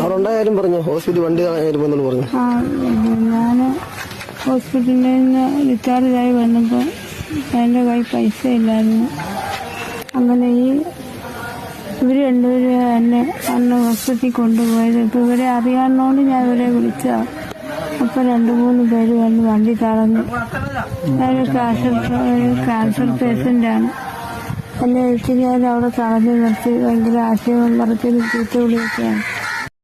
അവിടെ ഉണ്ടായാലും പറഞ്ഞു ഹോസ്പിറ്റൽ വണ്ടി ആയിരുന്നു പറഞ്ഞു. ഞാൻ ഹോസ്പിറ്റലിൽ നിന്ന് ഡിസ്ചാർജായി വന്നപ്പോൾ എൻ്റെ കയ്യിൽ പൈസ ഇല്ലായിരുന്നു. അങ്ങനെ ഇവർ രണ്ടുപേരും എന്നെ അന്ന് ഹോസ്പിറ്റലിൽ കൊണ്ടുപോയത്. ഇപ്പോൾ ഇവരെ അറിയാവുന്നതുകൊണ്ട് ഞാൻ ഇവരെ വിളിച്ചതാണ്. അപ്പോൾ 2-3 പേര് വന്ന് വണ്ടി തളർന്നു. ഞാനൊരു ക്യാൻസർ പേഷ്യൻ്റാണ്. എന്നെ വെച്ച് ഞാൻ അവിടെ തളർന്നു നിർത്തി ഭയങ്കര ആശയം പറച്ചിലും ചീത്ത വിളിയൊക്കെയാണ്.